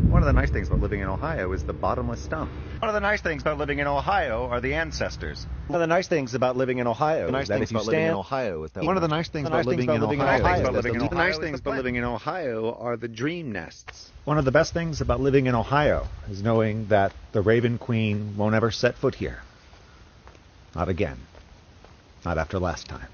One of the nice things about living in Ohio is the bottomless stump. One of the nice things about living in Ohio are the ancestors. One of the nice things about living in Ohio is that if you stand... One of the nice things about living in Ohio are the dream nests. One of the best things about living in Ohio is knowing that the Raven Queen won't ever set foot here. Not again. Not after last time.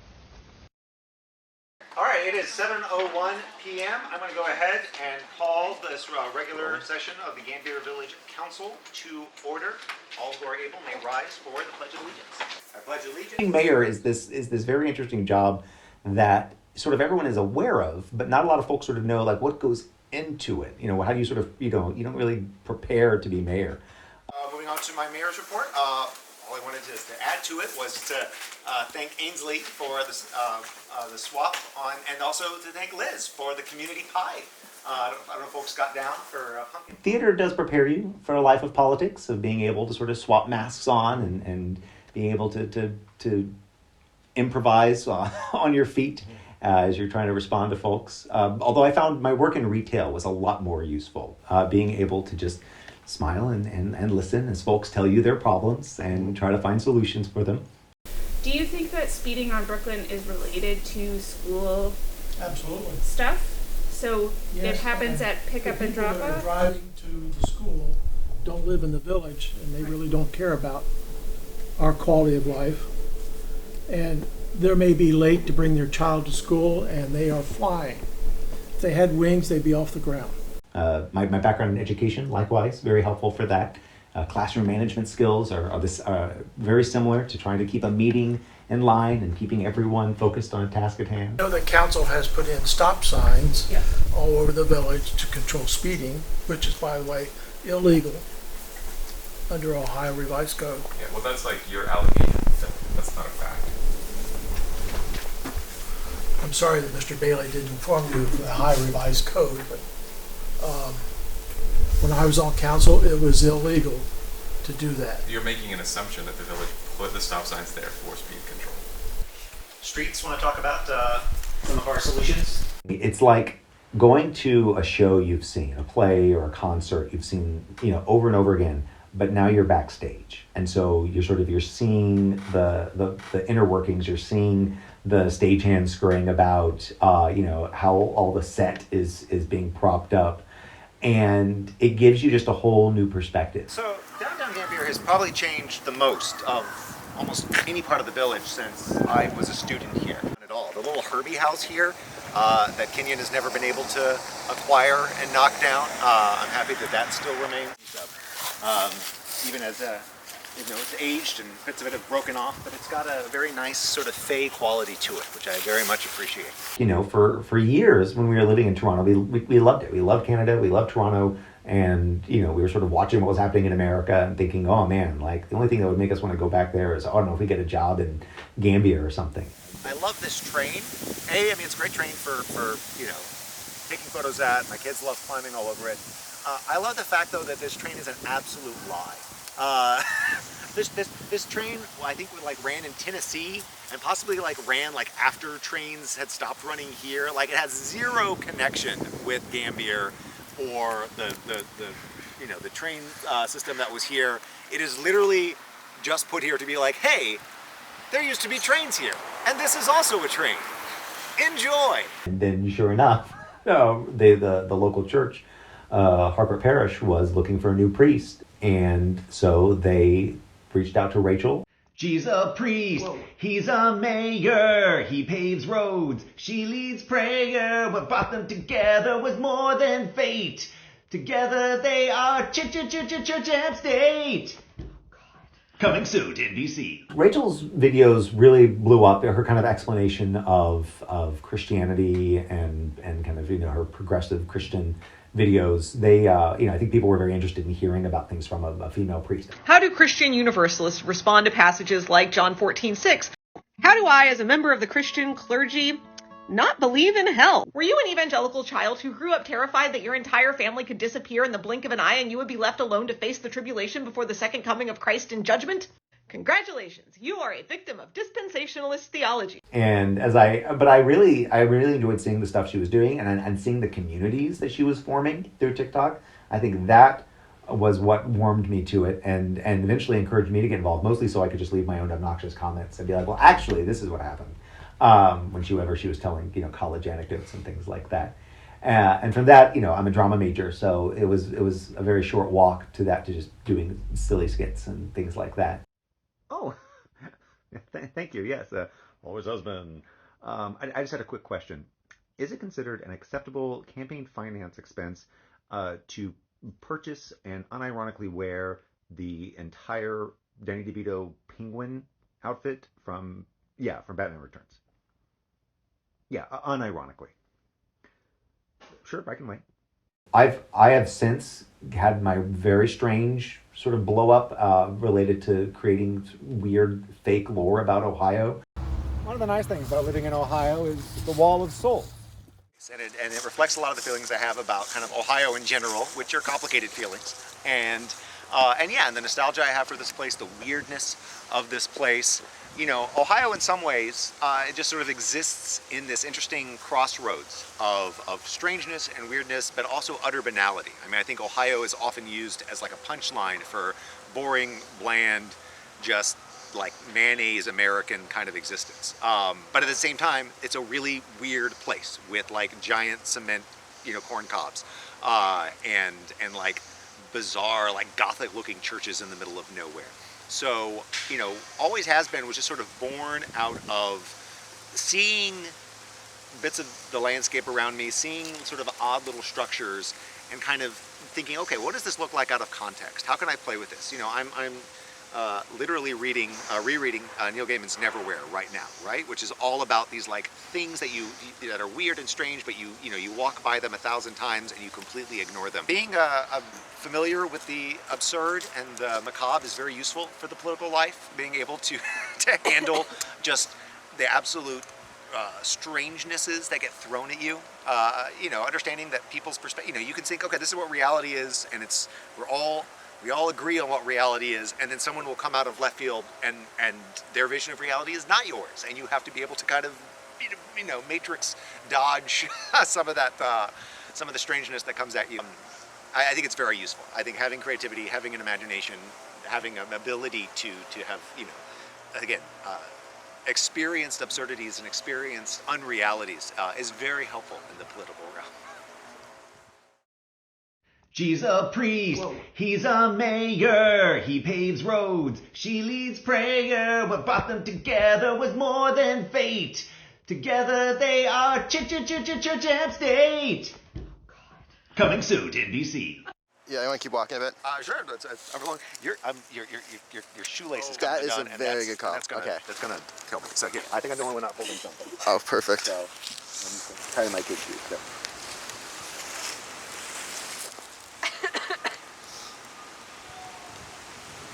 All right, it is 7:01 p.m. I'm going to go ahead and call this regular session of the Gambier Village Council to order. All who are able may rise for the Pledge of Allegiance. I pledge allegiance. Being mayor is this very interesting job that sort of everyone is aware of, but not a lot of folks sort of know like what goes into it. You know, how do you sort of you don't really prepare to be mayor. Moving on to my mayor's report. All I wanted to add to it was to thank Ainsley for the swap on, and also to thank Liz for the community pie. I don't know if folks got down for pumpkin. Theater does prepare you for a life of politics, of being able to sort of swap masks on and being able to improvise on your feet as you're trying to respond to folks. Although I found my work in retail was a lot more useful, being able to just smile and listen as folks tell you their problems and try to find solutions for them. Do you think that speeding on Brooklyn is related to school Absolutely. stuff? So Yes, it happens and at pickup the and people drop that are off? driving to the school don't live in the village, and they really don't care about our quality of life. And they may be late to bring their child to school, and they are flying. If they had wings, they'd be off the ground. My background in education, likewise, very helpful for that. Classroom management skills are very similar to trying to keep a meeting in line and keeping everyone focused on a task at hand. I know the council has put in stop signs Yeah. all over the village to control speeding, which is, by the way, illegal under Ohio Revised Code. Yeah, well, that's like your allegation. That's not a fact. I'm sorry that Mr. Bailey didn't inform you of the Ohio Revised Code, but when I was on council, it was illegal to do that. You're making an assumption that the village put the stop signs there for speed control. Streets, want to talk about some of our solutions? It's like going to a show you've seen, a play or a concert you've seen, over and over again, but now you're backstage. And so you're seeing the inner workings, you're seeing the stagehands scurrying about, how all the set is being propped up. And it gives you just a whole new perspective. So downtown Gambier has probably changed the most of almost any part of the village since I was a student here. Not at all. The little Herbie house here that Kenyon has never been able to acquire and knock down. I'm happy that still remains. Even as it's aged and bits of it have broken off, but it's got a very nice sort of fey quality to it, which I very much appreciate. For years when we were living in Toronto, we loved it. We loved Canada, we loved Toronto, and we were sort of watching what was happening in America and thinking, oh man, like the only thing that would make us want to go back there is, I don't know, if we get a job in Gambia or something. I love this train. It's a great train for taking photos at. My kids love climbing all over it. I love the fact though that this train is an absolute lie. This train, I think, ran in Tennessee and possibly ran after trains had stopped running here. It has zero connection with Gambier or the train system that was here. It is literally just put here to be like, hey, there used to be trains here, and this is also a train. Enjoy. And then, sure enough, the local church, Harper Parish, was looking for a new priest. And so they reached out to Rachel. She's a priest, whoa. He's a mayor, he paves roads, she leads prayer. What brought them together was more than fate. Together they are Champ State. Coming soon to NBC. Rachel's videos really blew up. Her kind of explanation of Christianity and kind of her progressive Christian videos, they I think people were very interested in hearing about things from a female priest. How do Christian Universalists respond to passages like John 14:6? How do I, as a member of the Christian clergy, not believe in hell? Were you an evangelical child who grew up terrified that your entire family could disappear in the blink of an eye and you would be left alone to face the tribulation before the second coming of Christ in judgment? Congratulations, you are a victim of dispensationalist theology. And I really enjoyed seeing the stuff she was doing and seeing the communities that she was forming through TikTok. I think that was what warmed me to it and eventually encouraged me to get involved, mostly so I could just leave my own obnoxious comments and be like, well, actually, this is what happened. Whenever she was telling, college anecdotes and things like that. And from that, I'm a drama major, so it was a very short walk to that, to just doing silly skits and things like that. Oh, thank you. Yes, always has been. I just had a quick question. Is it considered an acceptable campaign finance expense to purchase and unironically wear the entire Danny DeVito penguin outfit from Batman Returns? Yeah, unironically. Sure, I can wait. I have since had my very strange sort of blow up related to creating weird fake lore about Ohio. One of the nice things about living in Ohio is the Wall of Soul. And it reflects a lot of the feelings I have about kind of Ohio in general, which are complicated feelings. And the nostalgia I have for this place, the weirdness of this place. Ohio in some ways, it just sort of exists in this interesting crossroads of strangeness and weirdness, but also utter banality. I mean, I think Ohio is often used as like a punchline for boring, bland, just like mayonnaise American kind of existence. But at the same time, it's a really weird place with like giant cement, corn cobs, and like bizarre, like Gothic looking churches in the middle of nowhere. So, always has been, was just sort of born out of seeing bits of the landscape around me, seeing sort of odd little structures, and kind of thinking, okay, what does this look like out of context? How can I play with this? I'm literally rereading Neil Gaiman's Neverwhere right now, right? Which is all about these like things that are weird and strange, but you walk by them 1,000 times and you completely ignore them. Being familiar with the absurd and the macabre is very useful for the political life. Being able to handle just the absolute strangenesses that get thrown at you. Understanding that people's perspective. You can think, okay, this is what reality is, and we all agree on what reality is, and then someone will come out of left field and their vision of reality is not yours, and you have to be able to kind of matrix dodge some of the strangeness that comes at you. I think it's very useful. I think having creativity, having an imagination, having an ability to have experienced absurdities and experienced unrealities is very helpful in the political realm. She's a priest, he's a mayor, he paves roads, she leads prayer. What brought them together was more than fate. Together they are champ state. Coming soon to NBC. Yeah, you want to keep walking a bit? Sure. Your shoelace is That coming is down, a and very good call. That's gonna kill me. So I think I'm the only one not holding something. Oh, perfect. So I'm carrying my kid's shoes. So.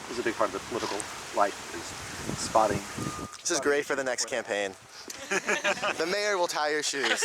This is a big part of the political life, is spotting. This is great for the next campaign. The mayor will tie your shoes.